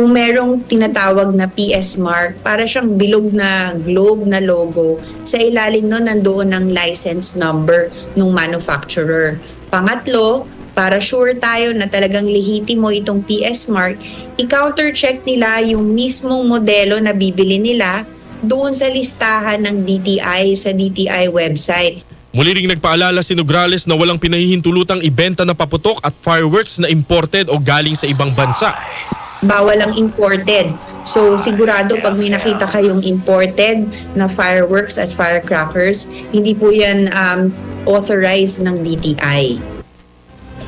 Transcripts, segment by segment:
kung merong tinatawag na PS mark, para siyang bilog na globe na logo, sa ilalim nun nandoon ang license number ng manufacturer. Pangatlo, para sure tayo na talagang lehitimo itong PS mark, i-counter-check nila yung mismong modelo na bibili nila doon sa listahan ng DTI sa DTI website. Muli ring nagpaalala si Nograles na walang pinahihintulutang ibenta na paputok at fireworks na imported o galing sa ibang bansa. Bawal ang imported. So sigurado pag may nakita kayong imported na fireworks at firecrackers, hindi po yan authorized ng DTI.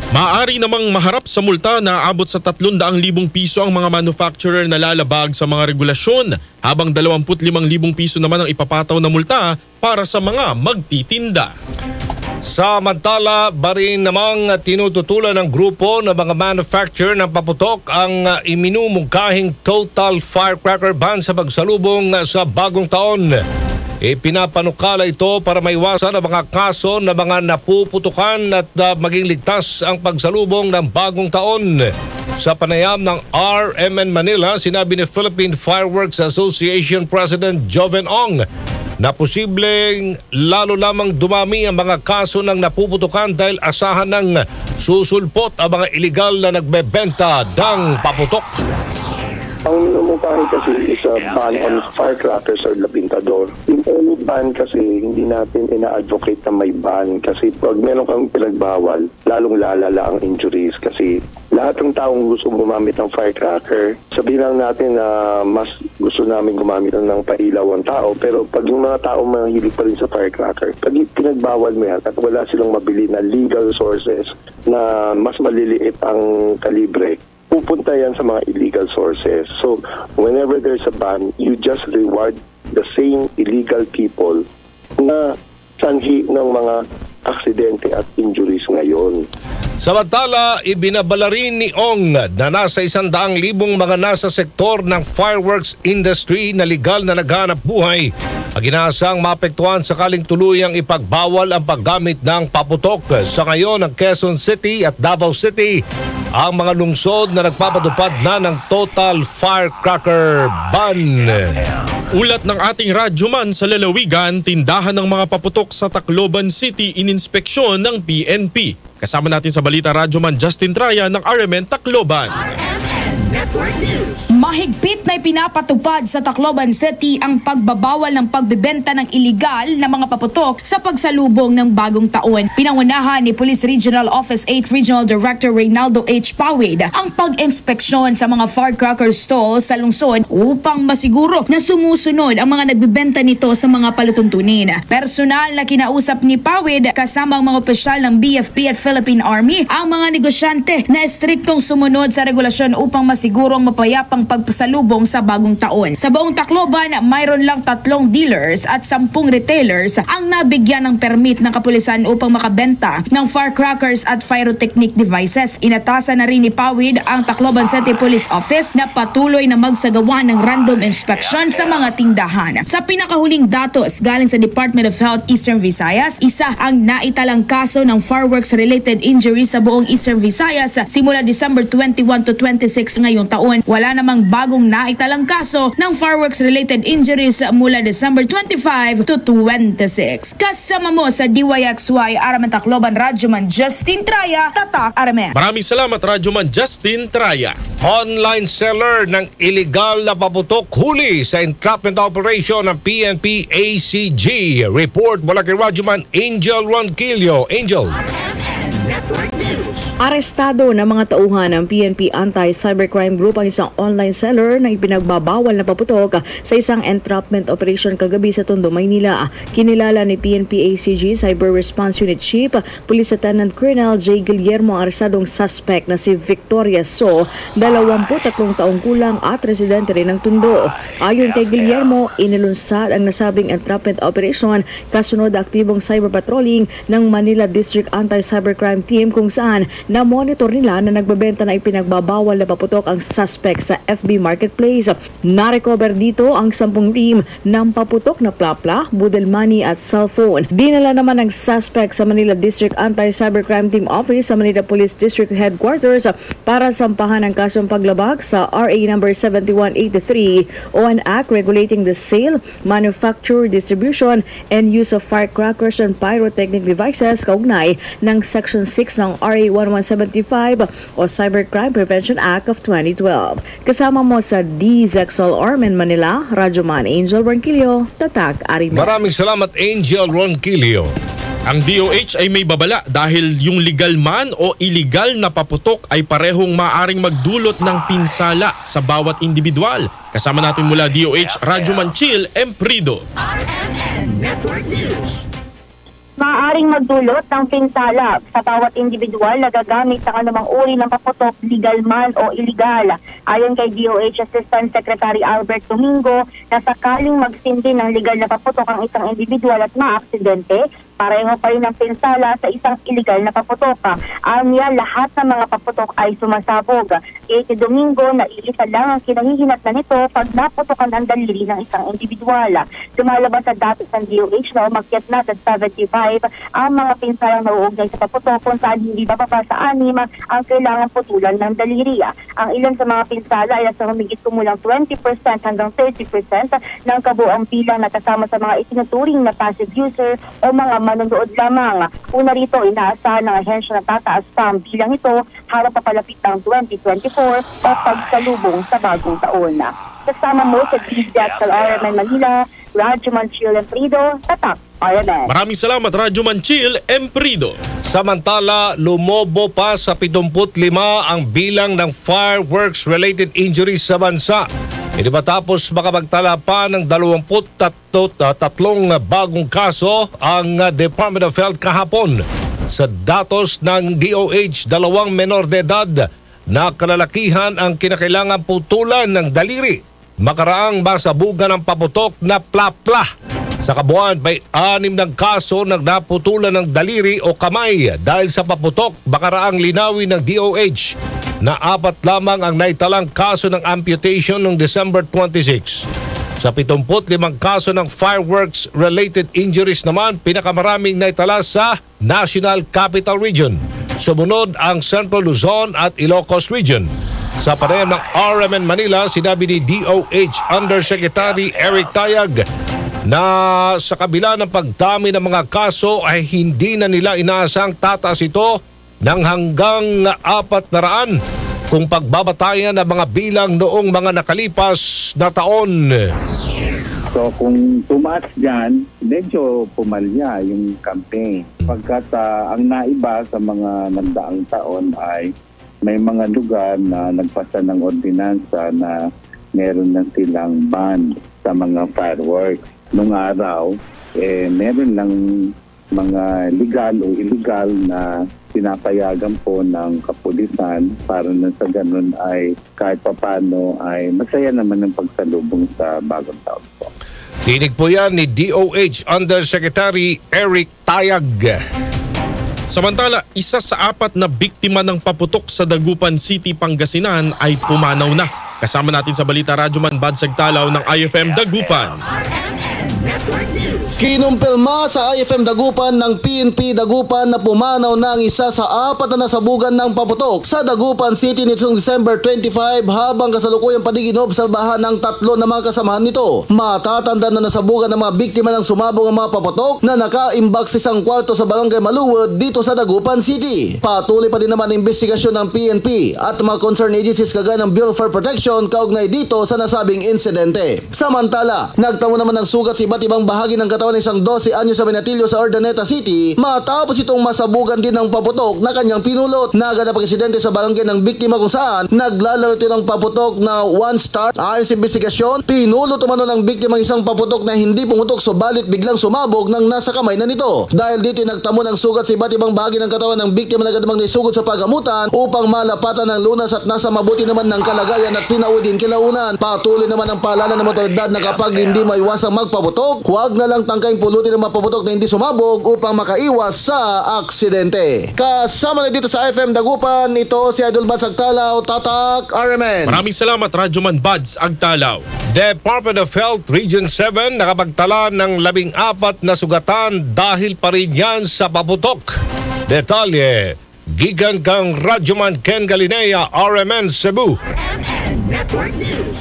Maaari namang maharap sa multa na aabot sa 300,000 piso ang mga manufacturer na lalabag sa mga regulasyon, habang 25,000 piso naman ang ipapataw na multa para sa mga magtitinda. Samantala, barin namang tinututulan ng grupo ng mga manufacturer ng paputok ang iminumungkahing total firecracker ban sa pagsalubong sa bagong taon. Ipinapanukala ito para maiwasan ang mga kaso na mga napuputukan at maging ligtas ang pagsalubong ng bagong taon. Sa panayam ng RMN Manila, sinabi ni Philippine Fireworks Association President Joven Ong na posibleng lalo lamang dumami ang mga kaso ng napuputukan dahil asahan ng susulpot ang mga iligal na nagbebenta ng paputok. Ang minumungkahi kasi is a ban on firecrackers or labintador. Yung any ban kasi hindi natin ina-advocate na may ban kasi pag meron kang pinagbawal, lalong lalala ang injuries kasi lahat ng taong gusto gumamit ng firecracker, sabihin lang natin na mas gusto namin gumamit ng pailaw ang tao, pero pag yung mga tao mahilig pa rin sa firecracker, pag pinagbawal mo yan at wala silang mabili na legal sources na mas maliliit ang kalibre, pupunta yan sa mga illegal sources. So, whenever there's a ban, you just reward the same illegal people na sanhi ng mga aksidente at injuries ngayon. Samantala, ibinabala rin ni Ong na nasa 100,000 mga nasa sektor ng fireworks industry na legal na naghanap buhay ang inaasang maapektuhan sakaling tuluyang ipagbawal ang paggamit ng paputok. Sa ngayon, ang Quezon City at Davao City ang mga lungsod na nagpapatupad na ng total firecracker ban. Ulat ng ating radyoman sa lalawigan, tindahan ng mga paputok sa Tacloban City ininspeksyon ng PNP. Kasama natin sa balita radyoman Justin Traya ng RMN Tacloban. Mahigpit na ipinapatupad sa Tacloban City ang pagbabawal ng pagbebenta ng iligal na mga paputok sa pagsalubong ng bagong taon. Pinangunahan ni Police Regional Office 8 Regional Director Reynaldo H. Pawid ang pag-inspeksyon sa mga firecracker stalls sa lungsod upang masiguro na sumusunod ang mga nagbebenta nito sa mga palatuntunin. Personal na kinausap ni Pawid kasama ang mga opisyal ng BFP at Philippine Army ang mga negosyante na estriktong sumunod sa regulasyon upang masigurong mapayapang pagpasalubong sa bagong taon. Sa buong Tacloban, mayroon lang 3 dealers at 10 retailers ang nabigyan ng permit ng kapulisan upang makabenta ng firecrackers at pyrotechnic devices. Inatasan na rin ni Pawid ang Tacloban City Police Office na patuloy na magsagawa ng random inspection sa mga tindahan. Sa pinakahuling datos galing sa Department of Health Eastern Visayas, isa ang naitalang kaso ng fireworks-related injuries sa buong Eastern Visayas simula December 21 to 26 ngayong taon. Wala namang bagong naitalang kaso ng fireworks-related injuries mula December 25 to 26. Kasama mo sa DYXY RMN Tacloban, radyoman Justin Traya, Tatak RMN. Maraming salamat radyoman Justin Traya. Online seller ng illegal na paputok huli sa entrapment operation ng PNP ACG. Report mula kay radyoman Angel Ronquillo. Angel. Arestado ng mga tauhan ng PNP Anti-Cybercrime Group ang isang online seller na ipinagbabawal na paputok sa isang entrapment operation kagabi sa Tondo, Maynila. Kinilala ni PNP ACG Cyber Response Unit Chief Police Lieutenant Colonel J. Guillermo ang aresadong suspect na si Victoria So, 23 taong kulang at residente rin ng Tondo. Ayon kay Guillermo, inilunsad ang nasabing entrapment operation kasunod aktibong cyber patrolling ng Manila District Anti-Cybercrime Team kung saan Investigasyon na monitor nila na nagbebenta na ipinagbabawal na paputok ang suspect sa FB Marketplace. Narecover dito ang 10 ream ng paputok na plapla, budel money at cellphone. Dinala naman ng suspect sa Manila District Anti-Cybercrime Team Office sa Manila Police District Headquarters para sampahan ang kasong paglabag sa RA number 7183 o an act regulating the sale, manufacture, distribution, and use of firecrackers and pyrotechnic devices kaugnay ng Section 6 ng RA 1175 o Cybercrime Prevention Act of 2012. Kasama mo sa DZXL in Manila, Radyoman Angel Ronquillo, Tatak Arimen. Maraming salamat, Angel Ronquillo. Ang DOH ay may babala dahil yung legal man o illegal na paputok ay parehong maaring magdulot ng pinsala sa bawat individual. Kasama natin mula DOH, Radyoman Chill Emprido. Maaaring magdulot ng pinsala sa bawat individual na gagamit ng anumang uri ng paputok, legal man o illegal. Ayon kay DOH Assistant Secretary Albert Domingo, na sakaling magsindi ng legal na paputok ang isang individual at maaksidente, pareho pa rin ang pinsala sa isang illegal na paputok. Anya, lahat ng mga paputok ay sumasabog. Kay Domingo, na iisa lang ang kinahihinatnan nito pag naputokan ang daliri ng isang individual. Lumalabas sa datos ng DOH na umakyat na sa 75 ang mga pinsalang nauugnay sa paputok kung saan hindi bababa sa 6 ang kailangan putulan ng daliri. Ang ilan sa mga pinsala ay nasa humigit kumulang 20% hanggang 30% ng kabuang bilang na kasama sa mga itinuturing na passive user o mga manonood lamang. Una rito, inaasahan ng ahensya na tataas pa ang bilang ito harap papalapit ng 2024 o pagsalubong sa bagong taon. Kasama mo sa DZXL Manila, Radyoman Chill Emprido, Tatak RMN. Maraming salamat, Radyoman Chill Emprido. Samantala, lumobo pa sa 75 ang bilang ng fireworks-related injuries sa bansa. Hindi matapos makapagtala pa ng 23 bagong kaso ang Department of Health kahapon. Sa datos ng DOH, 2 menor de edad na kalalakihan ang kinakailangan putulan ng daliri. Makaraang masabugan ng paputok na plapla. Sa kabuuan, may 6 ng kaso na naputulan ng daliri o kamay dahil sa paputok. Makaraang linawin ng DOH na 4 lamang ang naitalang kaso ng amputation noong December 26. Sa 75 kaso ng fireworks-related injuries naman, pinakamaraming naitala sa National Capital Region. Sumunod ang Central Luzon at Ilocos Region. Sa panayam ng RMN Manila, sinabi ni DOH Undersecretary Eric Tayag na sa kabila ng pagdami ng mga kaso ay hindi na nila inaasang tataas ito ng hanggang 400 kung pagbabatayan ng mga bilang noong mga nakalipas na taon. So kung tumaas dyan, medyo pumalya yung campaign. Pagkat ang naiba sa mga nagdaang taon ay may mga lugar na nagpasa ng ordinansa na meron na silang ban sa mga fireworks. Nung araw, meron lang mga legal o illegal na pinapayagan po ng kapulisan para na sa ganun ay kahit papano ay masaya naman ang pagsalubong sa bagong taon po. Tinig po yan ni DOH Undersecretary Eric Tayag. Samantala, 1 sa 4 na biktima ng paputok sa Dagupan City, Pangasinan ay pumanaw na. Kasama natin sa Balita Radyoman Badsag Talaw ng IFM Dagupan. Kinumpirma sa IFM Dagupan ng PNP Dagupan na pumanaw na ang 1 sa 4 na nasabugan ng paputok sa Dagupan City nitong December 25 habang kasalukuyang padigin-obserbahan ng 3 na mga kasamahan nito. Matatanda na nasabugan ng mga biktima ng sumabong ang mga paputok na nakaimbak sa isang kwarto sa Barangay Maluwod dito sa Dagupan City. Patuloy pa din naman ang investigasyon ng PNP at mga concerned agencies kagaya ng Bureau of Fire Protection kaugnay dito sa nasabing insidente. Samantala, nagtamo naman ng sugat sa iba't ibang bahagi ng katawan ng isang 12 anyo sa Benatillo sa Urdaneta City matapos itong masabugan din ng paputok na kanyang pinulot. Naganap ang insidente sa barangay ng biktima kung saan naglalaro ito ng paputok na 1 star. Ayon sa investigasyon, pinulot umano ng biktima isang paputok na hindi pumutok subalit biglang sumabog nang nasa kamay na nito. Dahil dito nagtamo ng sugat sa iba't ibang bahagi ng katawan ng biktima na agad naisugod sa pagamutan upang malapatan ng lunas at nasa mabuti naman ng kalagayan at pinauwi din kilaunan. Patuloy naman ang paalala ng mga otoridad na kapag hindi maiwasang magpaputok, huwag na lang tangkaing pulutin ng mga paputok na hindi sumabog upang makaiwas sa aksidente. Kasama na dito sa FM Dagupan, ito si Idol Bads Agtalaw, Tatak RMN. Maraming salamat, Radyoman Bads Agtalaw. Department of Health Region 7 nakapagtala ng 14 na sugatan dahil pa rin yan sa paputok. Detalye, gigan kang Radyoman Ken Galinea, RMN Cebu.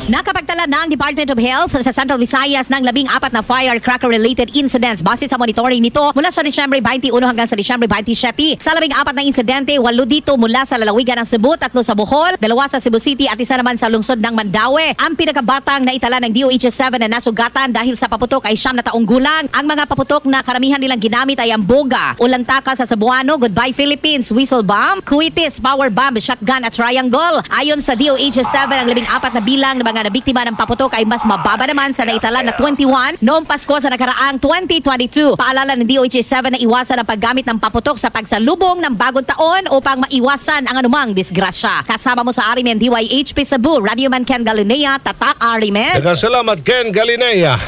Nakapagtala ng Department of Health sa Central Visayas ng 14 na firecracker-related incidents base sa monitoring nito mula sa Disyembre 21 hanggang sa Disyembre 27. Sa 14 na insidente, 8 dito mula sa lalawigan ng Cebu, 3 sa Bohol, 2 sa Cebu City at 1 naman sa lungsod ng Mandaue. Ang pinakabatang na itala ng DOH-7 na nasugatan dahil sa paputok ay 9 na taong gulang. Ang mga paputok na karamihan nilang ginamit ay ang boga, ulantaka sa Cebuano, Goodbye Philippines, whistle bomb, kuitis, power bomb, shotgun at triangle. Ayon sa DOH-7, ang 14 na bilang ng mga nabiktima ng paputok ay mas mababa naman sa naitala na 21 noong Pasko sa nakaraang 2022. Paalala ng DOH-7 na iwasan ang paggamit ng paputok sa pagsalubong ng bagong taon upang maiwasan ang anumang disgrasya. Kasama mo sa Arimen DYHP Cebu, Radyoman Ken Galinea, Tatak Arimen. Salamat Ken Galinea.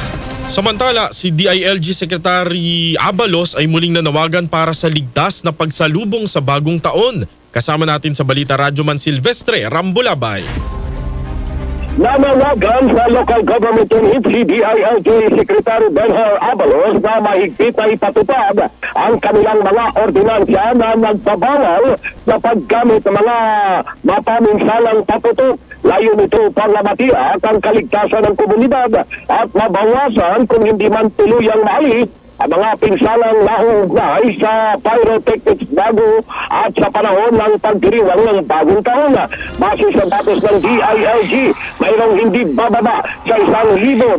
Samantala, si DILG Secretary Abalos ay muling nanawagan para sa ligtas na pagsalubong sa bagong taon. Kasama natin sa Balita Radyoman Silvestre Rambulabay. Nanawagan sa local government unit si DILG Secretary Benhur Abalos na mahigpit na ipatupad ang kanilang mga ordinansya na nagpabawal sa paggamit ng mga mapaminsalang paputok. Layo nito para matiyak ang kaligtasan ng komunidad at mabawasan kung hindi man tuluyang maalis ang mga pinsalang nahuugnay sa pyrotechnics bago at sa panahon ng pagdiriwang ng bagong taon. Base sa datos ng DILG, mayroong hindi bababa sa 1,210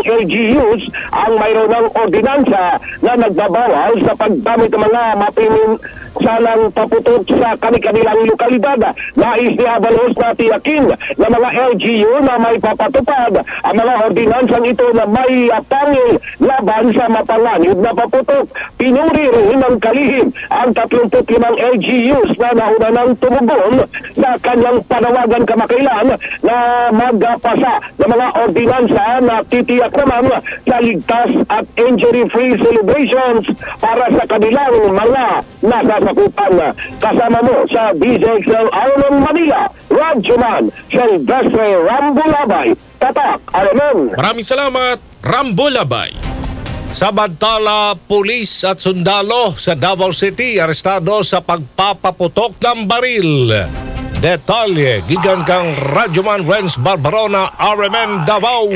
LGUs ang mayroon ng ordinansa na nagbabawal sa paggamit ng mga mapinsalang paputok sa kanilang lokalidad. Nais ni Abalos na tiyakin na mga LGU na may papatupad ang mga ordinansang ito na may pangil laban sa mapanganib na paputok. Pinuri rin ng kalihim ang 35 LGUs na nauna ng tumugon sa kanyang panawagan kamakailan na magpasa ng mga ordinansa na titiyak naman sa ligtas at injury-free celebrations para sa kanilang mga nasasakupan. Kasama mo sa DZXL Arnon Manila, Radyoman Silvestre Rambulabay, Tatak Arnon. Maraming salamat, Rambulabay. Samantala, pulis at sundalo sa Davao City arestado sa pagpapaputok ng baril. Detalye, gigan kang Radyoman Renz Barbarona, RMN Davao.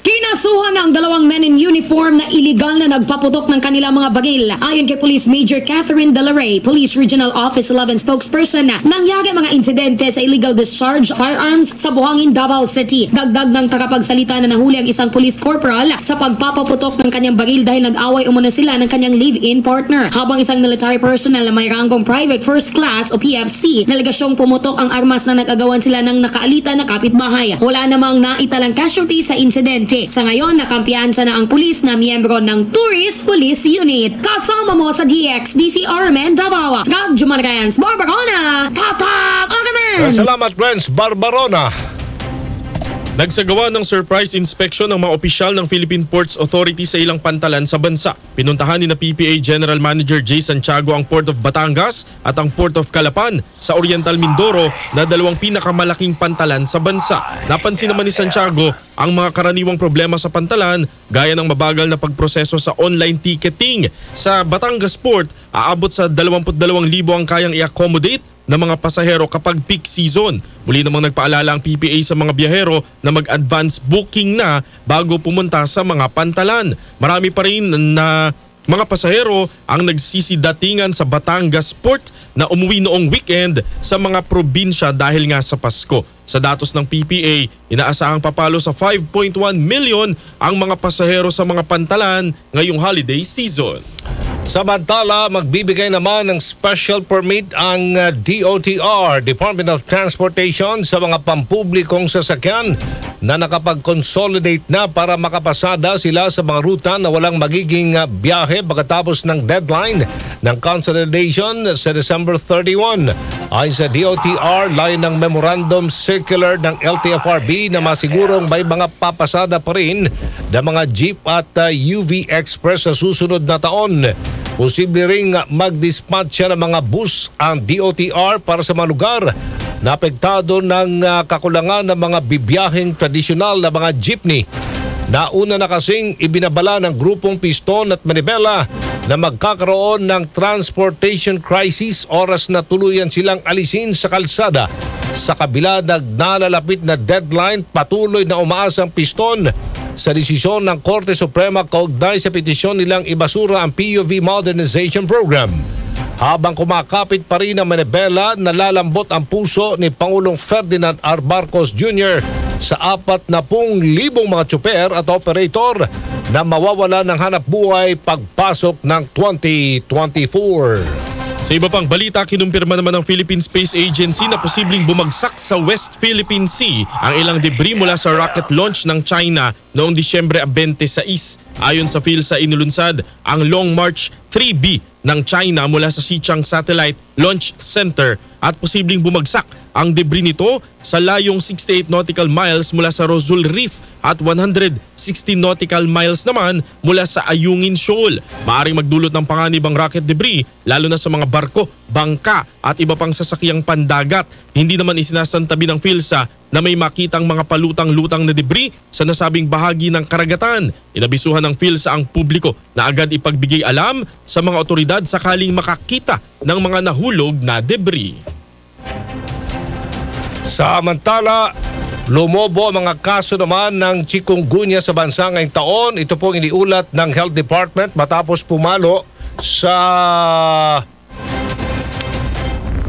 Kinasuhan ng 2 men in uniform na iligal na nagpaputok ng kanilang mga bagil. Ayon kay Police Major Catherine Delaray, Police Regional Office 11 spokesperson, nangyari mga insidente sa illegal discharge of firearms sa Buhangin, Davao City. Dagdag ng tagapagsalita na nahuli ang isang police corporal sa pagpapaputok ng kanyang baril dahil nag-away umano sila ng kanyang live-in partner. Habang isang military personnel na may ranggong Private First Class o PFC, nalagasyong pumutok ang armas na nag-agawan sila ng nakaalita na kapitbahay. Wala namang naitalang casualty sa insidente. Sa ngayon, nakampiyansa na ang pulis na miyembro ng Tourist Police Unit. Kasama mo sa DXDC RMN Davao, Radyoman Renz Barbarona, Tatak Armen. Salamat Renz Barbarona. Nagsagawa ng surprise inspection ng mga opisyal ng Philippine Ports Authority sa ilang pantalan sa bansa. Pinuntahan ni na PPA General Manager J. Santiago ang Port of Batangas at ang Port of Calapan sa Oriental Mindoro na 2 pinakamalaking pantalan sa bansa. Napansin naman ni Santiago ang mga karaniwang problema sa pantalan gaya ng mabagal na pagproseso sa online ticketing. Sa Batangas Port, aabot sa 22,000 ang kayang i-accommodate ng mga pasahero kapag peak season. Muli namang nagpaalala ang PPA sa mga biyahero na mag-advance booking na bago pumunta sa mga pantalan. Marami pa rin na mga pasahero ang nagsisidatingan sa Batangas Port na umuwi noong weekend sa mga probinsya dahil nga sa Pasko. Sa datos ng PPA, inaasahang papalo sa 5.1 million ang mga pasahero sa mga pantalan ngayong holiday season. Samantala, magbibigay naman ng special permit ang DOTR, Department of Transportation, sa mga pampublikong sasakyan na nakapag-consolidate na para makapasada sila sa mga ruta na walang magiging biyahe pagkatapos ng deadline ng consolidation sa December 31. Ayon sa DOTR, layo ng memorandum circular ng LTFRB na masigurong may mga papasada pa rin na mga jeep at UV Express sa susunod na taon. Posible ring mag-dispatch ng mga bus ang DOTR para sa mga lugar na apektado ng kakulangan ng mga bibiyaheng tradisyonal na mga jeepney. Nauna na kasing ibinabala ng grupong Piston at Manibela na magkakaroon ng transportation crisis oras na tuluyan silang alisin sa kalsada. Sa kabila ng nalalapit na deadline, patuloy na umaasa ang Piston sa desisyon ng Korte Suprema kaugnay sa petisyon nilang ibasura ang PUV Modernization Program. Habang kumakapit pa rin ang Manibela, nalalambot ang puso ni Pangulong Ferdinand R. Marcos Jr. sa 40,000 mga tsuper at operator na mawawala ng hanap buhay pagpasok ng 2024. Sa iba pang balita, kinumpirma naman ng Philippine Space Agency na posibleng bumagsak sa West Philippine Sea ang ilang debris mula sa rocket launch ng China noong Disyembre 26. Ayon sa PhilSA, inulunsad ang Long March 3B ng China mula sa Xichang Satellite Launch Center at posibleng bumagsak ang debris nito sa layong 68 nautical miles mula sa Rosul Reef at 160 nautical miles naman mula sa Ayungin Shoal. Maaring magdulot ng panganib ang rocket debris lalo na sa mga barko, bangka at iba pang sasakyang pandagat. Hindi naman isinasantabi ng PhilSA na may makitang mga palutang-lutang na debris sa nasabing bahagi ng karagatan. Inabisuhan ng PhilSA ang publiko na agad ipagbigay alam sa mga otoridad sakaling makakita ng mga nahulog na debris. Samantala, lumobo ang mga kaso naman ng chikungunya sa bansa ngayong taon. Ito pong iniulat ng Health Department matapos pumalo sa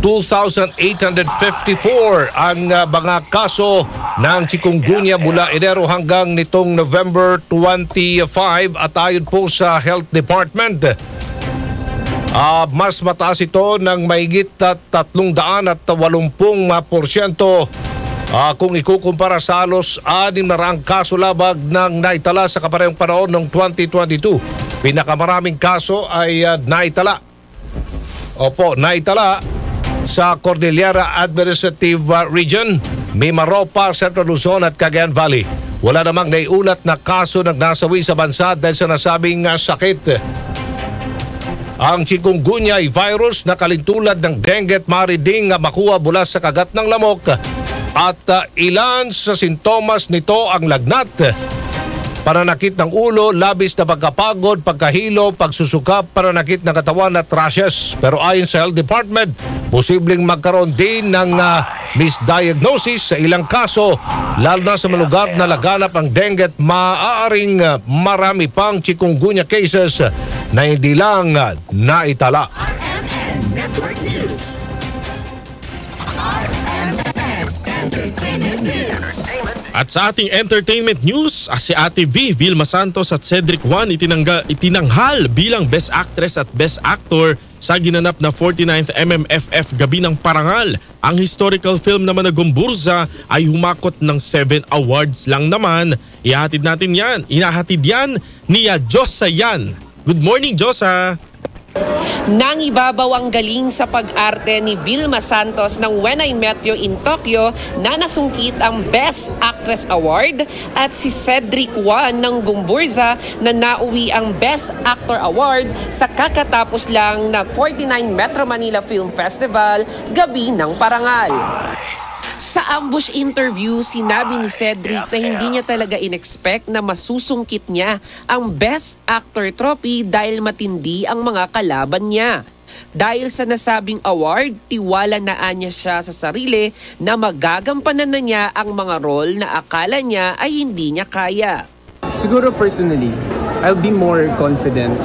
2,854 ang mga kaso ng chikungunya mula Enero hanggang nitong November 25 at ayon po sa Health Department. Mas mataas ito ng mahigit 380% kung ikukumpara sa halos 600 kaso labag ng naitala sa kaparehong panahon ng 2022. Pinakamaraming kaso ay naitala sa Cordillera Administrative Region, Mimaropa, Central Luzon at Cagayan Valley. Wala namang naiulat na kaso ng nasawi sa bansa dahil sa nasabing sakit. Ang chikungunya ay virus na kalintulad ng dengue at maaari ding makuha mula sa kagat ng lamok at ilan sa sintomas nito ang lagnat, pananakit ng ulo, labis na pagkapagod, pagkahilo, pagsusuka, pananakit ng katawan at rashes. Pero ayon sa Health Department, posibleng magkaroon din ng misdiagnosis sa ilang kaso, lalo na sa mga lugar na laganap ang dengue at maaaring marami pang chikungunya cases na hindi lang naitala. At sa ating entertainment news, si Ate V, Vilma Santos at Cedric Juan itinanghal bilang Best Actress at Best Actor sa ginanap na 49th MMFF Gabi ng Parangal. Ang historical film naman na Gumburza ay humakot ng 7 awards lang naman. Ihahatid yan ni Josa Yan. Good morning, Josa! Nangibabaw ang galing sa pag-arte ni Vilma Santos ng When I Met You in Tokyo na nasungkit ang Best Actress Award at si Cedric Juan ng Gumburza na nauwi ang Best Actor Award sa kakatapos lang na 49 Metro Manila Film Festival Gabi ng Parangal. Sa ambush interview, sinabi ni Cedric na hindi niya talaga in-expect na masusungkit niya ang Best Actor Trophy dahil matindi ang mga kalaban niya. Dahil sa nasabing award, tiwala na niya siya sa sarili na magagampanan na niya ang mga role na akala niya ay hindi niya kaya. Siguro personally, I'll be more confident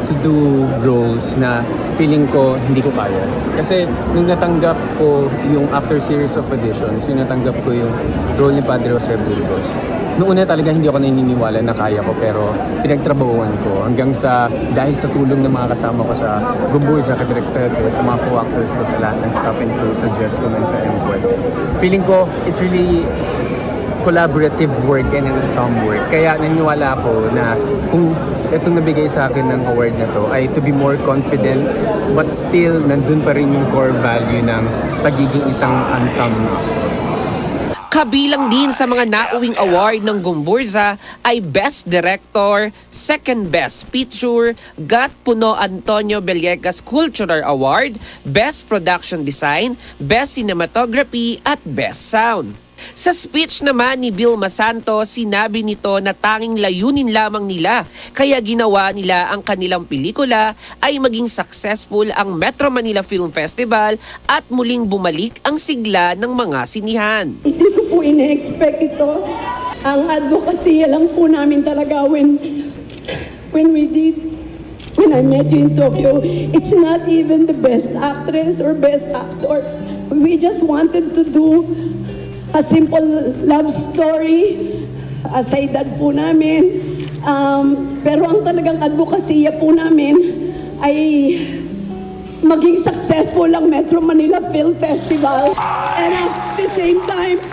to do roles na feeling ko hindi ko kaya. Kasi nung natanggap ko yung after series of auditions, yung natanggap ko yung role ni Padre Jose Burgos. Noong una talaga hindi ako naniniwala na kaya ko, pero pinagtrabahuan ko hanggang sa dahil sa tulong ng mga kasama ko sa Gumburza, ka-director ko, sa mga co-actors ko, sa lahat ng staff and crew, sa Jescom and sa MQuest. Feeling ko it's really collaborative work and an ensemble work. Kaya naniniwala ako na kung itong nabigay sa akin ng award na to ay to be more confident but still nandun pa rin yung core value ng pagiging isang ensemble. Kabilang din sa mga nauwing award ng Gumburza ay Best Director, Second Best Picture, Gat Puno Antonio Villegas Cultural Award, Best Production Design, Best Cinematography at Best Sound. Sa speech naman ni Vilma Santos, sinabi nito na tanging layunin lamang nila kaya ginawa nila ang kanilang pelikula ay maging successful ang Metro Manila Film Festival at muling bumalik ang sigla ng mga sinihan. Hindi ko po ina-expect ito. Ang advocacy lang po namin talaga when I met you in Tokyo, it's not even the best actress or best actor. We just wanted to do a simple love story, sa edad po namin. Pero ang talagang advokasya po namin ay maging successful ang Metro Manila Film Festival. And at the same time,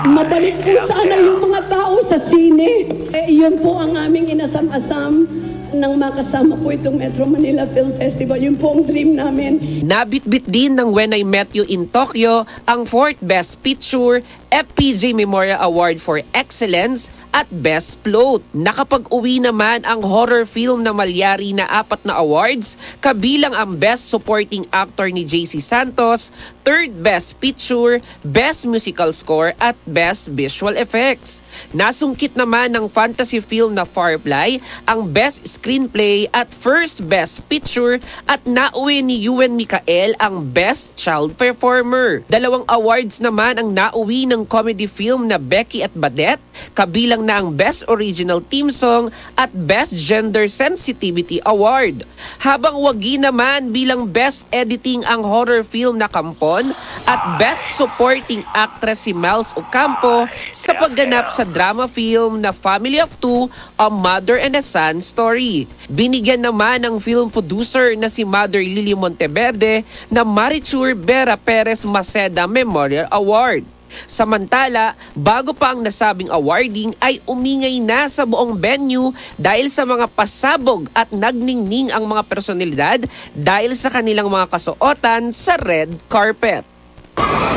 mabalik po sana yung mga tao sa sine. Yun po ang aming inasam-asam nang makasama po itong Metro Manila Film Festival. Yun po ang dream namin. Nabitbit din ng When I Met You in Tokyo ang 4th Best Picture, FPJ Memorial Award for Excellence at Best Float. Nakapag-uwi naman ang horror film na Malyari na 4 na awards, kabilang ang Best Supporting Actor ni JC Santos, 3rd Best Picture, Best Musical Score at Best Visual Effects. Nasungkit naman ng fantasy film na Firefly ang Best Screenplay at First Best Picture at nauwi ni Ewan Micael ang Best Child Performer. 2 awards naman ang nauwi ng comedy film na Becky at Badette, kabilang na ang Best Original Theme Song at Best Gender Sensitivity Award. Habang wagi naman bilang Best Editing ang horror film na Kampon at Best Supporting Actress si Miles Ocampo sa pagganap sa drama film na Family of Two, A Mother and a Son Story. Binigyan naman ng film producer na si Mother Lily Monteverde na Marichur Vera Perez Maceda Memorial Award. Samantala, bago pa ang nasabing awarding ay umingay na sa buong venue dahil sa mga pasabog at nagningning ang mga personalidad dahil sa kanilang mga kasuotan sa red carpet.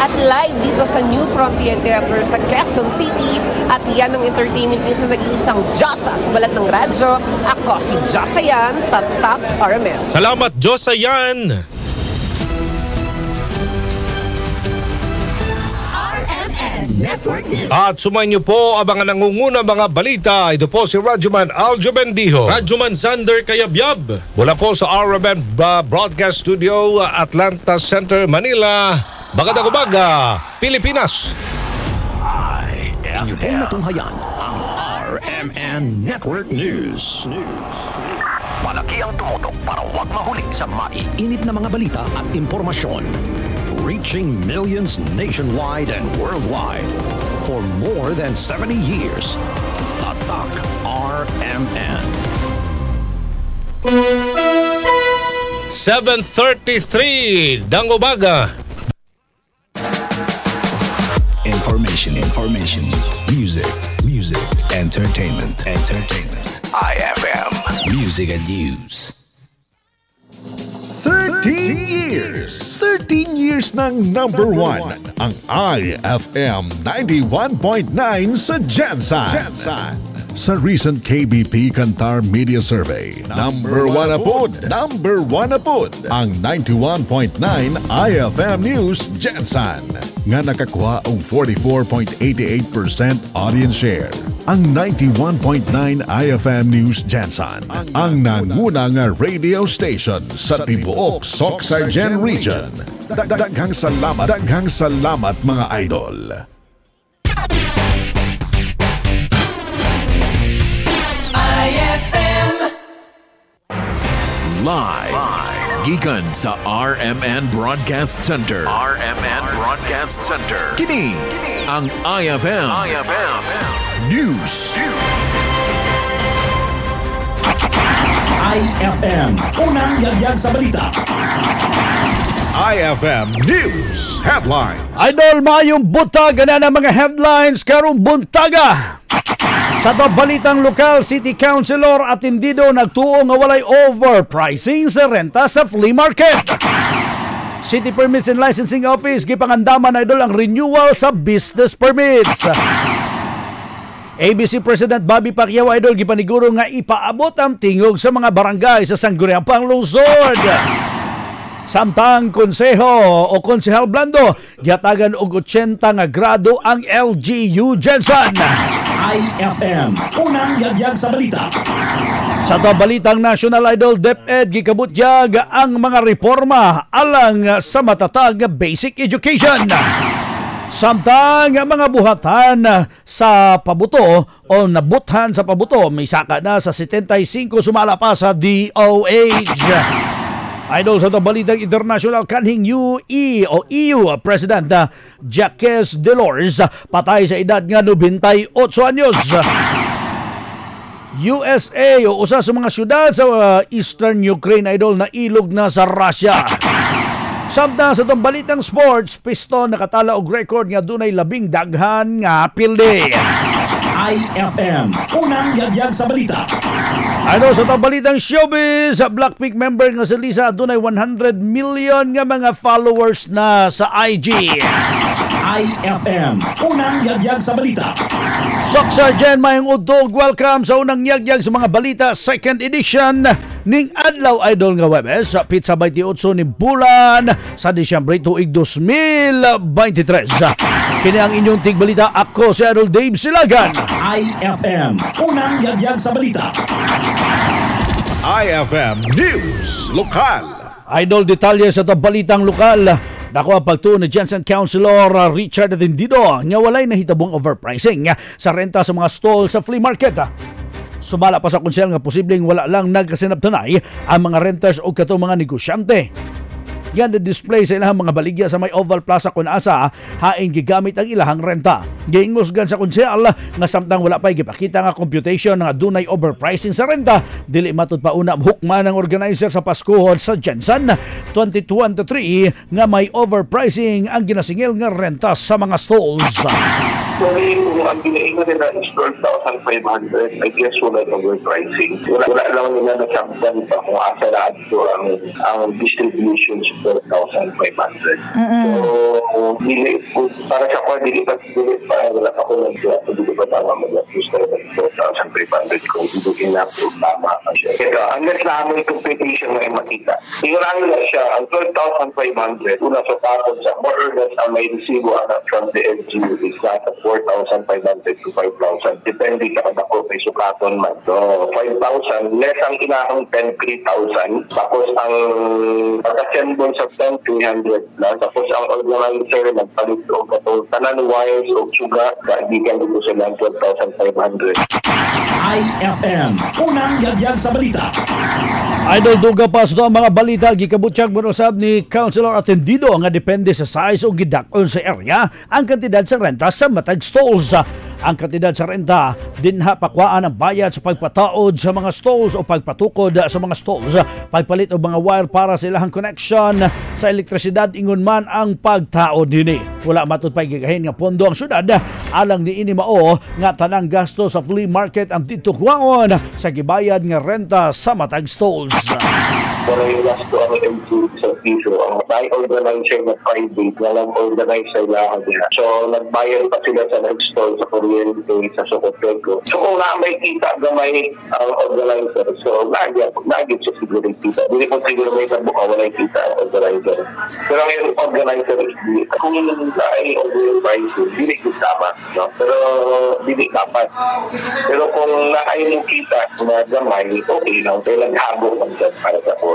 At live dito sa New Frontier Theater sa Quezon City, at yan ang entertainment news na nag-iisang Diyosa sa balat ng radyo. Ako si Josayan, Tatak RMN. Salamat, Josayan! At sumayin niyo po ang mga nangungunang mga balita. Ito po si Radyoman Aljo Bendijo. Radyoman Sander Kayabyab. Mula po sa RMN Broadcast Studio, Atlanta Center, Manila. Magandang umaga, Pilipinas. Inyo pong natunghayan ang RMN Network News. Malaki ang tumutok para huwag mahuli sa maiinit na mga balita at impormasyon. Reaching millions nationwide and worldwide for more than 70 years. Tatak RMN. 7:33 ng umaga. Information. Music. Entertainment. IFM. Music and News. 13 years ng number 1 ang IFM 91.9 sa Gensan. Sa recent KBP Kantar Media Survey, number 1 na pod ang 91.9 IFM News Gensan nga nakakuha og 44.88% audience share. Ang 91.9 IFM News Gensan ang nangunang radio station sa tibuok Soc-Sargen Region. Daghang salamat mga idol. Live gikan sa RMN Broadcast Center. Kini ang IFM News. IFM, unang yagyag sa balita. IFM News Headlines. Idol, mayong butaga na ng mga headlines karong buntaga. Sa balitang lokal, City Councilor Atendido nagtuo nga walay overpricing sa renta sa flea market. City Permits and Licensing Office gipangandaman idol ang renewal sa business permits. ABC President Bobby Pacquiao idol gipaniguro nga ipaabot ang tingog sa mga barangay sa Sangguniampang Lungsod. Samtang konseho o konsehal Blando giatagan og 80 nga grado ang LGU Jensen. IFM, unang yagyag sa balita. Sa balitang national idol, DepEd gikabutyag ang mga reforma alang sa matatag basic education. Samtang mga buhatan sa pabuto o nabuthan sa pabuto may saka na sa 75 sumala pa sa DOH. Idol, sa balitang international, kanhing UE o EU President Jacques Delors patay sa edad nga 98 anyos. USA o usa sa mga syudad sa Eastern Ukraine idol na ilog na sa Russia. Samtang sa balitang sports, Piston nakatala og record nga dunay labing daghan nga pilde. IFM, unang yagyag sa balita. Ano sa balitang showbiz, Blackpink member nga si Lisa dunay 100 million nga mga followers na sa IG. IFM, unang yagyag sa balita. Soksa Jen mayong udtog, welcome sa unang yagyag sa mga balita, second edition ning adlaw idol nga Webes, pizza 28 ni bulan sa Disyembre tuig 2023. Kini ang inyong tigbalita, ako si Idol Dave Silagan. IFM, unang yagyag sa balita. IFM News Lokal. Idol, detalye sa balitang lokal. Dako ang pagtuon ni Jensen Councilor Richard Atendido nga walay nahitabong overpricing sa renta sa mga stall sa flea market. Sumala pa sa konsel nga posibleng wala lang nagkasinabtanay ang mga renters o katong mga negosyante. Yan display sa ilahang mga baligya sa may Oval Plaza kung asa haing gigamit ang ilahang renta. Giingusgan sa konsehal nga samtang wala pa'y gipakita nga computation nga dunay overpricing sa renta, dili matud pa una hukma ng organizer sa Paskuhon sa Jensen 2023 nga may overpricing ang ginasingil nga renta sa mga stalls. Sorry, kung ang ginaingon nila is 12,500, I guess wala ng overpricing. Wala lang nila nasaktan pa kung asa na ito ang distribution sa 12,500. So, para sa ko, dili pa wala pa ko nag-draft. Dili pa tama mag-draft sa 12,500 kung dili na tama. Ito, unless namin computation na makita. Tingnan nila siya, ang 12,500, una sa tapos sa more or less ang may resibo from the LGU is nasa 4,500 to 5,000. Depende ka kada ko may sukaton man. So, 5,000, less ang inahang 10, 3,000. Tapos ang pagka-sendon sa 10, 300 na. Tapos ang organizer, nagpalit o katong tanan wires o suga, kaibigan dito sila 12,500. IFM, unang yagyag sa balita. Idol, duga pa sa mga balita gikabutyag mo usab ni Councilor Atendido nga depende sa size o gidakon sa area ang kantidad sa renta sa matag stalls. Ang kantidad sa renta dinha pakwaan ang bayad sa pagpataod sa mga stalls o pagpatukod sa mga stalls, pagpalit og mga wire para sa ilahang connection sa elektrisidad ingon man ang pagtaod dinhi. Wala matud pay gigahin nga pondo ang syudad alang niini mao nga tanang gasto sa flea market ang dito kuwaon sa gibayad nga renta sa matag stalls. Para yung last to ang MQ sa piso, ang organizer na private na nag-organize sa ilahan niya. So, nagbayad pa sila sa nag-stall sa kuryente, sa Sokotego. So, kung may kita gamay ang organizer, so, nagit siya siguro yung kita. Hindi po siguro may kabuka, wala yung kita ang organizer. Pero yung organizer is di. Kung ay overpricing, hindi ko tama. No? Pero, hindi dapat. Pero kung nakaya yung kita na gamay, okay lang. Pero naghago lang dyan para sa ko.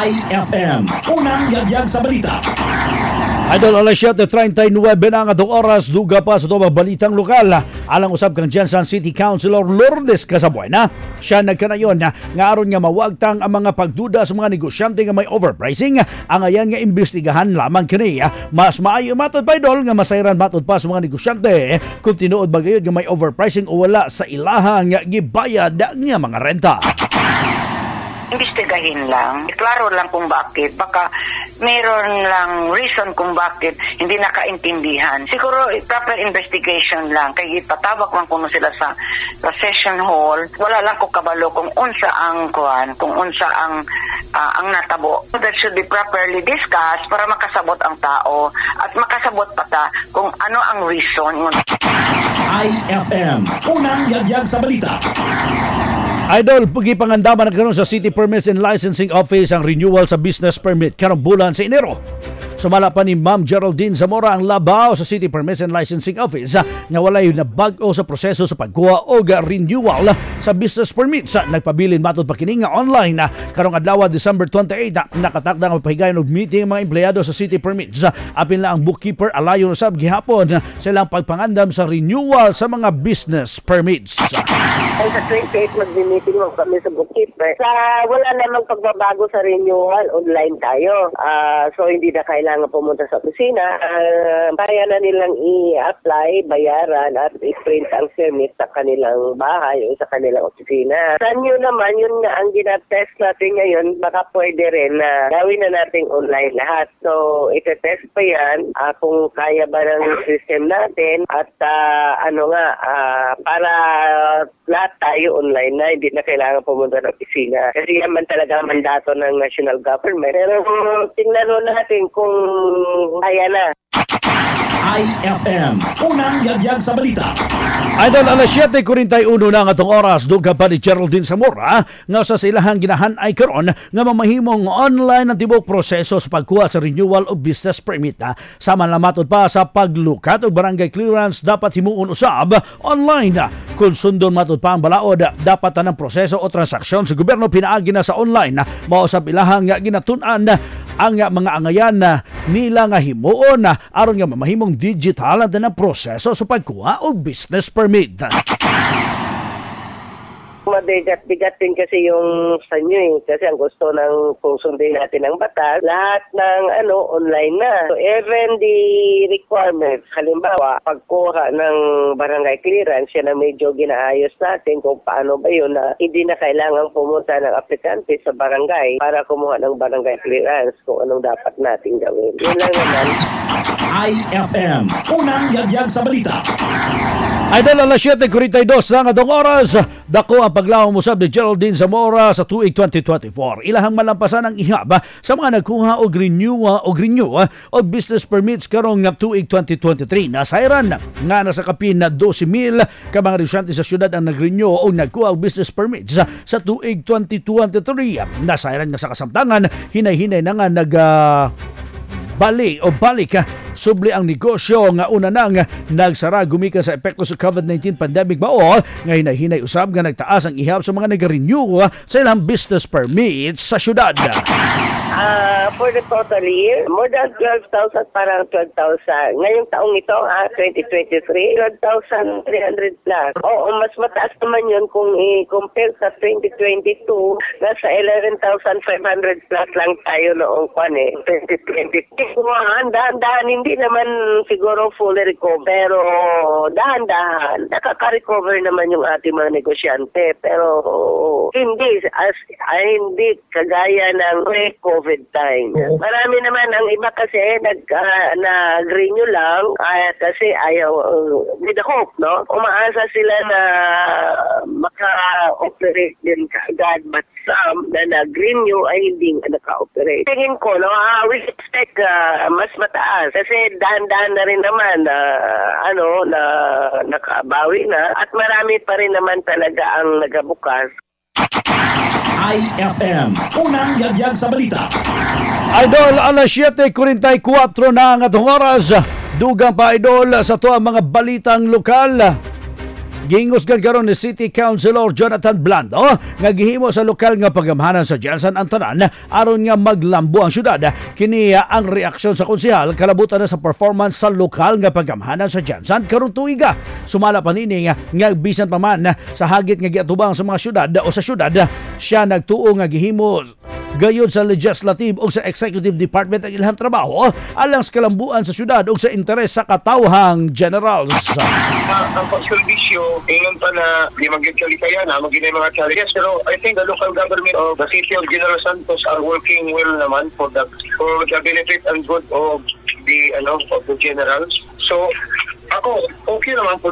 IFM, unang yagyag sa balita. Idol, alas 7:39 na nga oras, duga pa sa mga balitang lokal. Alang usab kang Jensen City Councilor Lourdes Casabuena, siya nagkanayon nga aron nga mawagtang ang mga pagduda sa mga negosyante nga may overpricing. Ang ayan nga imbestigahan lamang kini. Mas maayo matod pa idol nga masayran matod pa sa mga negosyante kung tinuod ba gayud nga may overpricing o wala sa ilahang gibayad nga mga renta. imbestigahin lang. Klaro lang kung bakit. Baka meron lang reason kung bakit hindi nakaintindihan. Siguro proper investigation lang. Kaya ipatawag man kuno sila sa session hall. Wala lang ko kabalo kung unsa ang kuan, kung unsa ang natabo. That should be properly discussed para makasabot ang tao at makasabot pa ta kung ano ang reason. IFM, unang yagyag sa balita. Idol, pugi pangandaman na karon sa City Permits and Licensing Office ang renewal sa business permit karong bulan sa Enero. Sumala pa ni Ma'am Geraldine Zamora ang labaw sa City Permits and Licensing Office nga walay nabag-o sa proseso sa pagkuha o renewal sa business permits. Nagpabilin matod pa kini nga online karong adlaw December 28 nakatakda nga pahigayon og meeting ang mga empleyado sa City Permits. Apil na ang bookkeeper alayon usab gihapon silang pagpangandam sa renewal sa mga business permits. Ay sa 28 magmi-meeting mo kami sa bookkeeper. Wala namang pagbabago sa renewal, online tayo. So hindi na kailangan pumunta sa opisina. Kaya na nilang i-apply, bayaran at i-print ang permit sa kanilang bahay o sa kanilang opisina. Sa inyo naman, yun nga ang ginatest natin ngayon, baka pwede rin na gawin na natin online lahat. So ite-test pa yan kung kaya ba ng system natin at para lahat tayo online na, hindi na kailangan pumunta ng opisina. Kasi yan man talaga ang mandato ng national government. Pero tingnan natin kung kaya na. IFM, unang yagyag sa balita. Idol, alas 7:41 na nga itong oras, duga pa ni Geraldine Zamora nga sa ilahang ginahan ay karon nga mamahimong online ang tibok proseso sa pagkuha sa renewal o business permit. Sama na matod pa sa paglukat o barangay clearance dapat himuon usab online. Kung sundon matod pa ang balaod, dapat ang proseso o transaksyon sa gobyerno pinaagi na sa online. Mausab ilahang nga ginatun-an ang mga angayan nila nga himuon aron nga mamahimong digital ang na proseso sa pagkuha o business permit. Mabigat-bigat din kasi yung sa inyo kasi ang gusto ng kung sundin natin ang batas, lahat ng online na. So even the requirements, halimbawa, pagkuha ng barangay clearance, yan ang medyo ginaayos natin kung paano ba yun na hindi na kailangan pumunta ng aplikante sa barangay para kumuha ng barangay clearance kung anong dapat natin gawin. Yun lang naman. IFM, unang yagyag sa balita. Idol, alas 7:42 na nga itong oras. Dako ang paglawang musab ni Geraldine Zamora sa tuig 2024. Ilahang malampasan ang ihab sa mga nagkuha o renew o business permits karong tuig 2023. Nasairan nga nasa kapin na 12,000 ka mga residente sa syudad ang nag-renew o nagkuha og business permits sa tuig 2023. Nasairan nga sa kasamtangan, hinay-hinay na nga balik subli ang negosyo nga una nang nagsara gumikan sa epekto sa COVID-19 pandemic mao nga hinay-hinay usab nga nagtaas ang ihap sa mga nag-renew sa ilang business permits sa syudad. For the total year, more than 12,000, parang 12,000. Ngayong taong ito, 2023, 12,300 plus. Oo, mas mataas naman yun kung i-compare sa 2022, nasa 11,500 plus lang tayo noong 2023. Dahan-dahan, hindi naman siguro fully recover, pero dahan-dahan, nakaka-recover naman yung ating mga negosyante, pero hindi kagaya ng pre-COVID time. Marami naman ang iba kasi nag-renew lang kasi ayaw with the hope, no? Umaasa sila na maka-operate din kaagad, but some na nag-renew ay hindi naka-operate. Tingin ko, no, we expect mas mataas kasi dahan-dahan na rin naman na nakabawi na at marami pa rin naman talaga ang nagabukas. IFM, unang yagyag sa balita. Idol, alas 7:44 na ang atong oras. Dugang pa, Idol, sa to ang mga balitang lokal. Gingusgan karon ni City Councilor Jonathan Blando nga gihimo sa lokal nga pagamhanan sa Jansan ang tanan aron nga maglambo ang syudad. Kini ang reaksyon sa konsehal kalabutan na sa performance sa lokal nga pagamhanan sa Jansan karong tuiga. Sumala pa nini nga bisan pa man sa hagit nga giatubang sa mga syudad o sa syudad, siya nagtuo nga gihimo gayon sa legislative o sa executive department ang ilahang trabaho alang sa kalambuan sa syudad o sa interes sa katawhang generals. Ang pagserbisyo, ingon pa na di magigkalikayan na magiging mga challenges, pero I think the local government of the city of General Santos are working well naman for the benefit and good of the generals. So ako, okay naman po.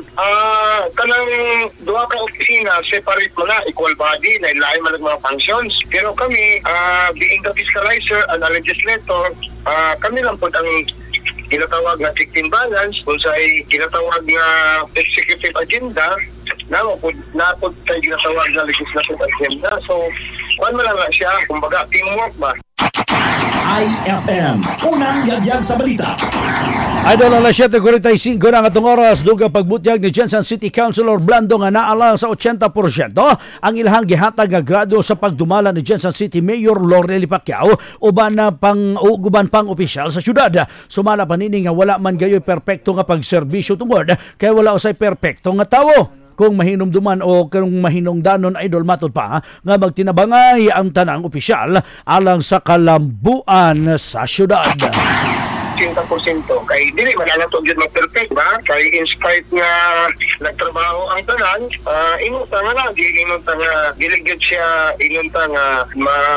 Kanang duha ka opisina, separate mo na, equal body, na ilahin man mga functions. Pero kami, being the fiscalizer and a legislator, kami lang po ang ginatawag na check and balance, kung sa ginatawag na executive agenda, na po tayo ginatawag na legislative agenda. So, kung mo lang siya, kumbaga, teamwork ba? IFM, unang yagyag sa balita. Idol, alas 7:45 na nga itong oras, duga pagbutyag ni Jensen City Councilor Blando nga naalang sa 80% ang ilahang gihatag nga grado sa pagdumala ni Jensen City Mayor Lorely Pacquiao uban pang opisyal sa syudad. Sumala panini nga wala man gayoy perpekto nga pagserbisyo tungod kay wala usay perpekto nga tawo. Kung mahinumduman o kung mahinungdanon, Idol, matod pa nga magtinabangay ang tanang opisyal alang sa kalambuan sa syudad. 80% kay dili man lang to gyud ma-perfect ba kay in spite nga nagtrabaho ang tanan, ingon ta nga lagi, ingon ta nga dili gyud siya ingon ta nga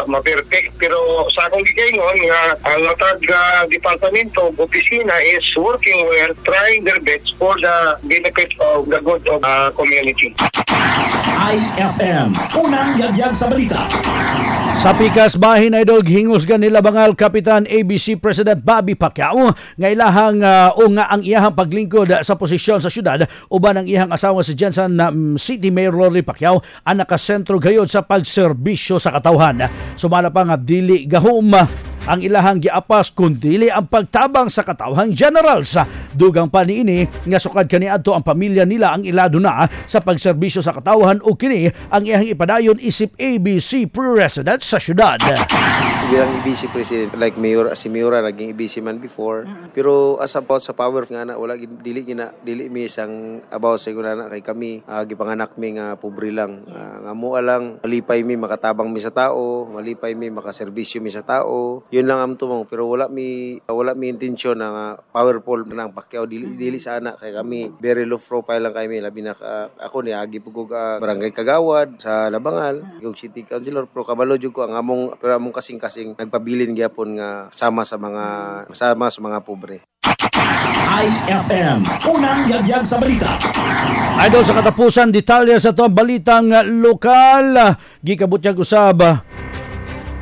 ma-perfect, pero sa akong giingon nga ang matag departamento opisina is working well, trying their best for the benefit of the good of community. IFM, unang yagyag sa balita. Sa pikas bahin, Idol, hingusgan nila bangal Kapitan ABC President Bobby Pacquiao nga ilahang nga ang iyahang paglingkod sa posisyon sa syudad uban ang iyahang asawa si Jensen City Mayor Lorely Pacquiao ang nakasentro gayod sa pagserbisyo sa katawhan. Sumala pa nga dili gahom ang ilahang giapas kundili ang pagtabang sa katawhang generals. Dugang pa niini nga sukad kaniadto ang pamilya nila ang ilado na sa pagserbisyo sa katawhan o kini ang iyang ipadayon isip ABC President sa syudad. Bilang ABC President, like Mayor, si Mayor naging ABC man before, pero as about sa power nga na wala dili mi isang about sa na kay kami gipanganak mi nga pobre lang, nga mo lang malipay mi makatabang mi sa tao, malipay mi makaserbisyo mi sa tao. Yun lang am tumong, pero wala mi intensyon na powerful nang Pacquiao dili sana kay kami very low profile lang kami, labi na ako ni agi pugog barangay Kagawad sa Labangal, yung city councilor, pero kabalo jud ko ang among kasing nagpabilin gyapon nga sama sa mga pobre. IFM, unang yagyag sa balita. Idol, sa katapusan detalye sa to balitang lokal, gikabutyag usab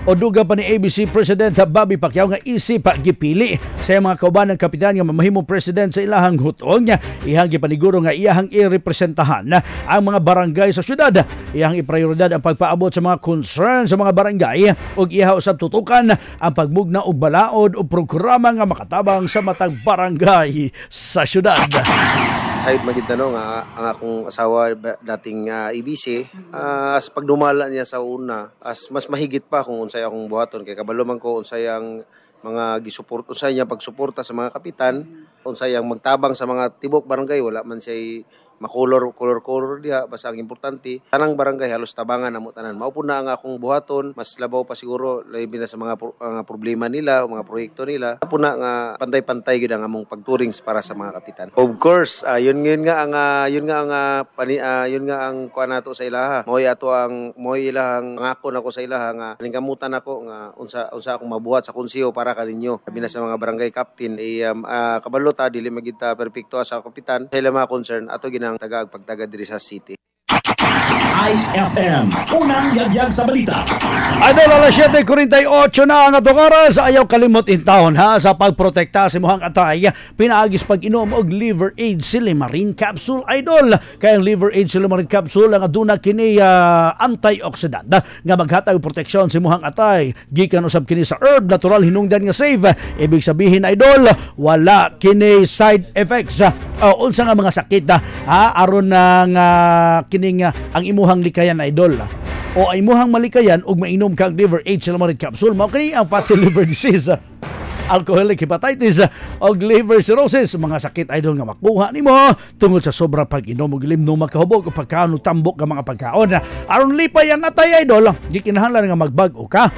o duga pa ni ABC President Bobby Pacquiao nga isip gipili sa mga kauban ng kapitan nga mamahimong president sa ilahang hutong niya. Ihang gipaniguro nga iyahang irepresentahan ang mga barangay sa syudad. Iyang iprioridad ang pagpaabot sa mga concern sa mga barangay ug iha usab tutukan ang pagmugna og balaod o programa nga makatabang sa matag barangay sa syudad. Sahid magintano nga ang akong asawa dating ABC as pagdumala niya sa una as mas mahigit pa kung unsay akong buhaton kay kabalo man ko unsay ang mga gisuporta unsay niya pagsuporta sa mga kapitan, unsay ang magtabang sa mga tibok barangay, wala man siya makolor diha, basta ang importante tanang barangay halos tabangan amo tanan. Mao po na ang akong buhaton, mas labaw pa siguro labi na sa mga problema nila o mga proyekto nila. Apo na nga pantay-pantay gid ang among pagturing para sa mga kapitan. Of course, yun nga ang kuan nato sa ilaha. Moy ilahang ngako nako sa ilaha nga ningkamutan ako nga unsa akong mabuhat sa konseho para kaninyo. Labi na sa mga barangay captain kabalo ta dili magita perpekto sa kapitan. Sa mga concern ato ginang pagtaga diri sa city. IFM, unang yagyag sa balita. Idol, alas 7:48 na ang atong oras. Ayaw kalimot in town sa pagprotekta sa muhang atay. Pinaagis pag-inom og Liver Aid Silimarin Capsule, Idol. Kaya ang Liver Aid Silimarin Capsule ang aduna kini antioxidant nga maghatag og proteksyon sa muhang atay. Gikan usab kini sa herb natural hinungdan nga safe. Ibig sabihin, Idol, wala kini side effects unsa nga mga sakit aron nang kining ang imuhang likayan, Idol. O ay imuhang malikayan ug mainom kag Liver Aid Silimarin Capsule, mao kini ang fatty liver disease, alcoholic hepatitis o liver cirrhosis, mga sakit, Idol, nga makuha nimo tungod sa sobra pag-inom og limno makahubog o pagkaon tambok nga mga pagkaon. Aron lipay ang atay, Idol, gikinahanglan nga magbag-o ka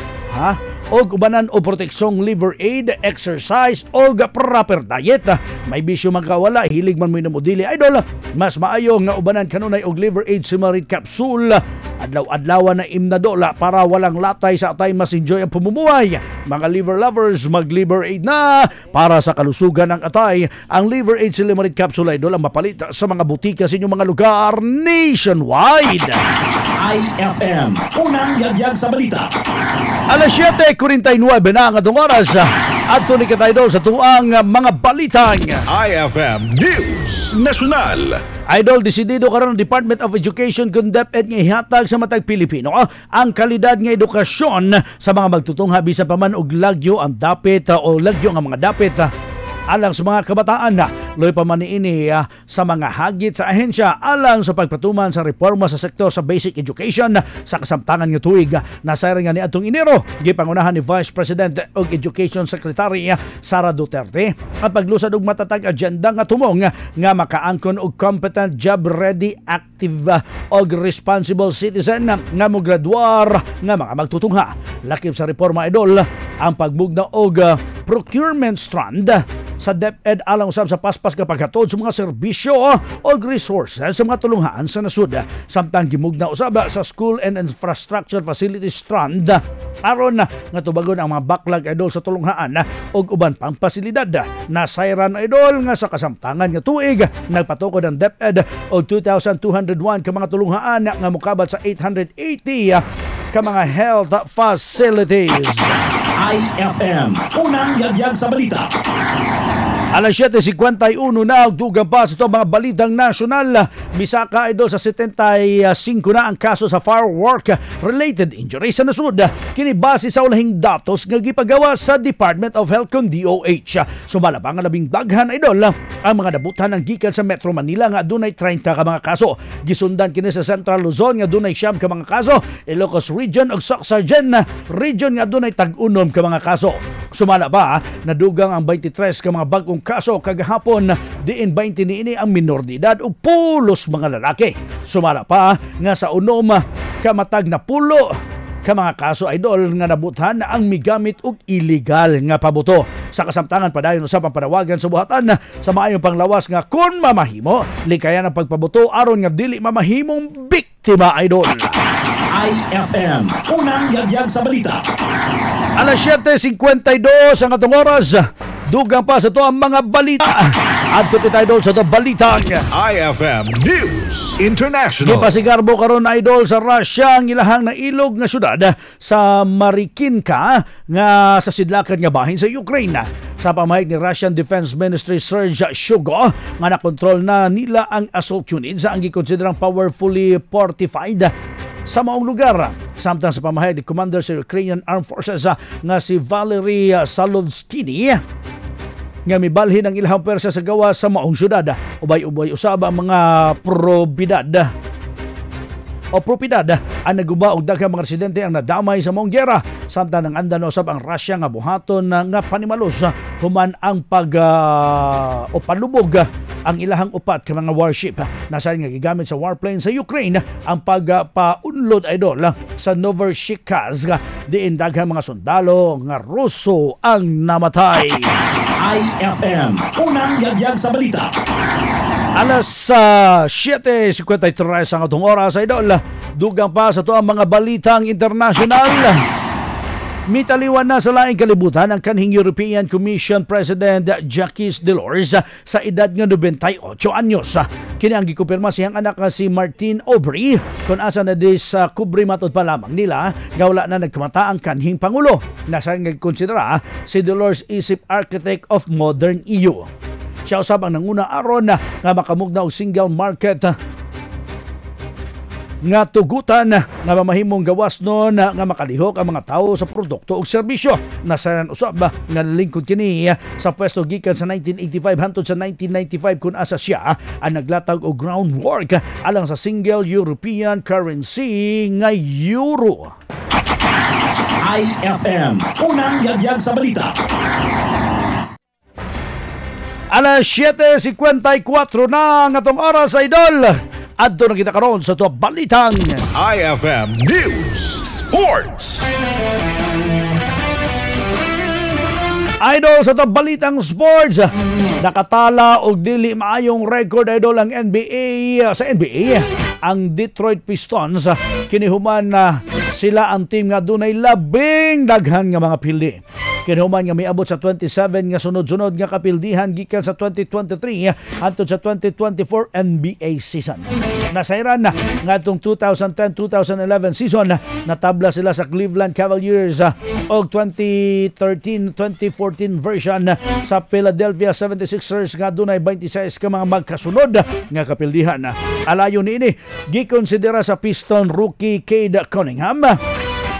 o ubanan o proteksong liver aid, exercise o proper diet. May bisyo magkawala, hilig man mo inumudili idol, mas maayo nga ubanan kanunay og liver aid Simarit capsule adlaw-adlaw na imnadola para walang latay sa atay mas enjoy ang pamumuhay. Mga liver lovers, mag liver aid na para sa kalusugan ng atay. Ang liver aid Simarit capsule idol ang mapalit sa mga butika sa inyong mga lugar nationwide. IFM, unang yagyag sa balita. Alas 7:49 na ang atong oras. At tuloy ka tayo sa tuang mga balitang IFM News National. Idol, desidido karon ng Department of Education kung DepEd nga ihatag sa matag Pilipino ang kalidad nga edukasyon sa mga magtutungha bisan pa man og lagyo ang dapit o lagyo nga mga dapit alang sa mga kabataan na loy pa man niini sa mga hagit sa ahensya alang sa pagpatuman sa reforma sa sektor sa basic education sa kasamtangan nga tuig na sayra nga ni atong Enero gipangunahan ni Vice President og Education Secretary Sara Duterte ang paglusad og matatag agenda nga tumong nga makaangkon og competent, job ready, active og responsible citizen nga mograduar nga mga magtutungha. Lakip sa reforma idol ang pagmugna og procurement strand sa DepEd alang usab sa paspas nga paghatod sa mga serbisyo o resources sa mga tulunghaan sa nasud. Samtang gimugna usab sa school and infrastructure facilities strand aron nga tubagon ang mga backlog idol sa tulunghaan og uban pang pasilidad. Nasayran idol nga sa kasamtangan nga tuig nagpatukod ang DepEd og 2,201 ka mga tulunghaan nga mokabat sa 880 ka mga health facilities. IFM, unang yagyag sa balita. Alas 7:51 na dugang pa sa mga balitang nasyonal. Misaka idol sa 75 na ang kaso sa firework related injuries sa nasud. Kini base sa ulahing datos nga gipagawa sa Department of Health kun DOH. Sumala pa nga labing daghan idol ang mga nabutan ng gikan sa Metro Manila nga adunay 30 ka mga kaso. Gisundan kini sa Central Luzon nga adunay 9 ka mga kaso, Ilocos Region ug Sorsogon Region nga adunay tag-unom ka mga kaso. Sumala pa nadugang ang 23 ka mga bagong kaso kagahapon, diin 20 niini ang minor de edad ug pulos mga lalaki. Sumala pa nga sa unom kamatag na pulo ka mga kaso idol nga nabutan na ang migamit og illegal nga pabuto. Sa kasamtangan padayon usab ang panawagan sa buhatan sa maayong panglawas nga kun mamahimo likayan ang pagpabuto aron nga dili mamahimong biktima idol. IFM, unang yagyag sa balita. Alas 7:52 ang atong oras. Dugang pa sa to ang mga balita. At tupit idol sa to balitang IFM News International. Gipasigarbo karon idol sa Russia ang ilahang na ilog nga syudad sa Marikinka nga sa sidlakan nga bahin sa Ukraine. Sa pamahig ni Russian Defense Ministry Sergei Shoigu nga nakontrol na nila ang assault units ang gikonsiderang powerfully fortified sa maong lugar. Samtang sa pamahayag ni Commander sa Ukrainian Armed Forces nga si Valery Salovskiny nga mibalhin ang ilahang pwersa sa gawa sa maong syudad. Ubay-ubay usab ang mga propidad ang naguba og daghang mga residente ang nadamay sa maong gyera. Samtang nang andan usab ang Russia nga buhaton nga panimalos human ang palubog ang ilahang upat ka mga warship na sa nga gigamit sa warplane sa Ukraine ang pagpaunlod idol sa Novorossiysk diin daghang mga sundalo nga Ruso ang namatay. IFM, unang yagyag sa balita. Alas 7:53 ang atong oras idol. Dugang pa sa to ang mga balitang internasyonal. Mitaliwan na sa laing kalibutan ang kanhing European Commission President Jacques Delors sa edad nga 98 anyos. Kini ang gikumpirma siyang anak nga si Martin Aubry kung asa na sa kubri matod pa lamang nila nga wala na nagkamata ang kanhing Pangulo. Nasa nga konsidera si Delors isip architect of modern EU. Siya usab ang nanguna aron nga makamugna og single market nga tugutan nga mamahimong gawas nun nga makalihok ang mga tao sa produkto o serbisyo. Nasaran usab nga lingkod kini sa pwesto gikan sa 1985 hangtod sa 1995 kung asa siya ang naglatag og groundwork alang sa single European currency nga euro. IFM, unang yagyag sa balita. Alas 7:54 na ang atong oras idol. Adto na kita karon sa tuwa balitang IFM News Sports. Idol, sa balitang sports, nakatala og dili maayong record idol ang NBA. Sa NBA, ang Detroit Pistons kinihuman na sila ang team nga dunay labing daghan nga mga pildi. Kinahuman nga miabot sa 27 nga sunod-sunod nga kapildihan gikan sa 2023 hangtod sa 2024 NBA season. Nasairan na nga itong 2010-2011 season, natabla sila sa Cleveland Cavaliers og 2013-2014 version sa Philadelphia 76ers nga dunay 26 ka mga magkasunod nga kapildihan. Alayon niini gikonsidera sa Piston rookie Cade Cunningham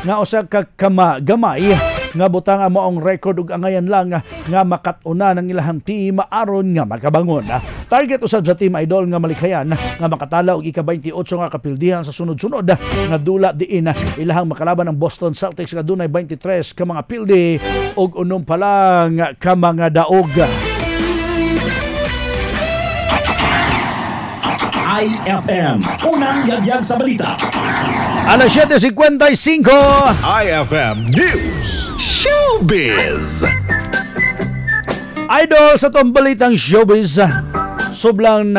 nga usa ka gamay nga butang maong record ug angayan lang nga makatuna ng ilahang team aron nga makabangon. Target usab sa team idol nga malikhayan nga makatala og ika-28 nga kapildihan sa sunod-sunod nga dula diin ilahang makalaban ang Boston Celtics nga dunay 23 ka mga pildi ug unom pa lang ka mga daog. IFM, unang yagyag sa balita. Alas 7:55. IFM News Showbiz. Idol, sa itong balitang showbiz, subling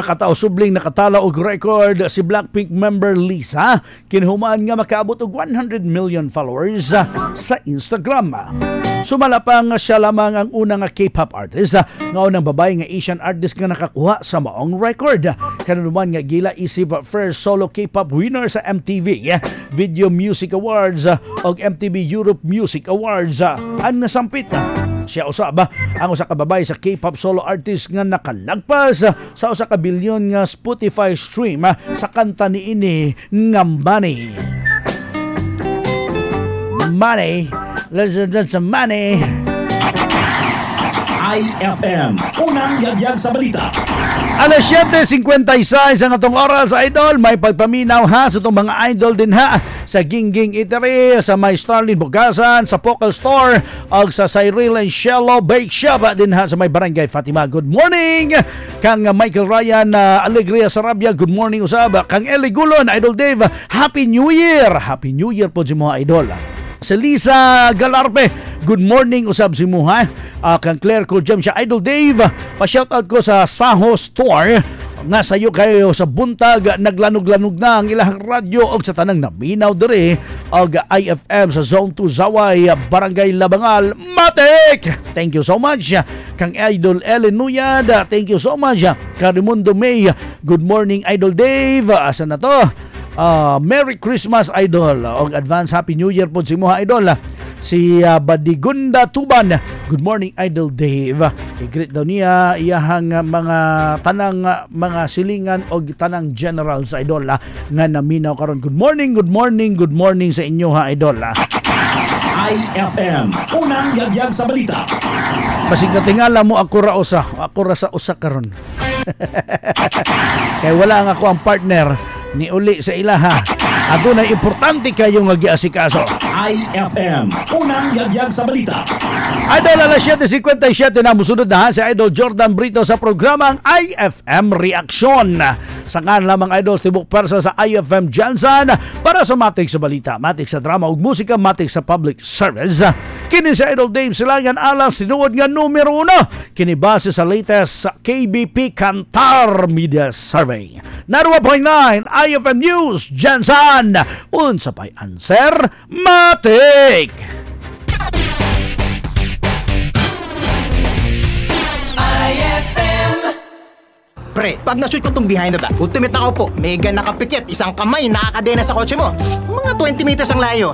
nakatala og record si Blackpink member Lisa. Kinhuman nga makaabot og 100 million followers sa Instagram. Sumala pa nga siya lamang ang unang K-pop artist nga unang babae nga Asian artist nga nakakuha sa maong record. Kanuman nga gila isip first solo K-pop winner sa MTV Video Music Awards o MTV Europe Music Awards. Ang nasampit siya usab ang usa ka babae sa K-pop solo artist nga nakalagpas sa usa ka bilyon nga Spotify stream sa kanta niini nga Money. Let's some money. IFM, unang yagyag sa balita. Alas 7:56 ang atong oras, idol. May pagpaminaw ha sa itong mga idol din ha sa Gingging Eatery, sa may Starling Bugasan, sa Pocal Store o sa Cyril and Shello Bake Shop din ha sa may Barangay Fatima. Good morning kang Michael Ryan Alegria Sarabia. Good morning usab kang Eli Gulon, Idol Dave. Happy New Year. Happy New Year po sa mga idol. Sa Lisa Galarpe, good morning usab si mo ha. Kang Claire Kurjam siya, Idol Dave, pa-shoutout ko sa Saho Store nga sayo kayo sa buntag, naglanog-lanog na ang ilahang radyo og sa tanang naminaw diri og IFM sa Zone 2 Zaway, Barangay Labangal, Matik. Thank you so much kang Idol Ellen Nuyad, thank you so much kang Raimundo May. Good morning Idol Dave, asa na to? Merry Christmas Idol og advance Happy New Year po si Moha Idol. Si Badigunda Tuban, good morning Idol Dave. I-greet daw niya iyahang mga tanang mga silingan og tanang generals Idol nga naminaw karon. Good morning sa inyo ha Idol. IFM, unang yagyag sa balita. Basig na tingala mo ako ra sa usa karon. Kay wala nga ako ang partner ni uli sa ilaha. Adunay importante kayong mag-iasikaso. IFM, unang yagyag sa balita. Idol, alas 7:57 na musunod na si Idol Jordan Brito sa programang IFM Reaction. Sangan lamang Idol tibok persa sa IFM Jansan para sa matik sa balita, matik sa drama ug musika, matik sa public service. Kini si Idol Dave Silangan alas tinuod nga numero 1. Kini base sa latest KBP Kantar Media Survey. Naruwa 0.9 IFM News Jansan. Unsa pay answer matik. Pre, pag na-shoot ko itong behind the back, ultimate ako po. Mega nakapikit, isang kamay, nakakadena sa kotse mo. Mga 20 meters ang layo.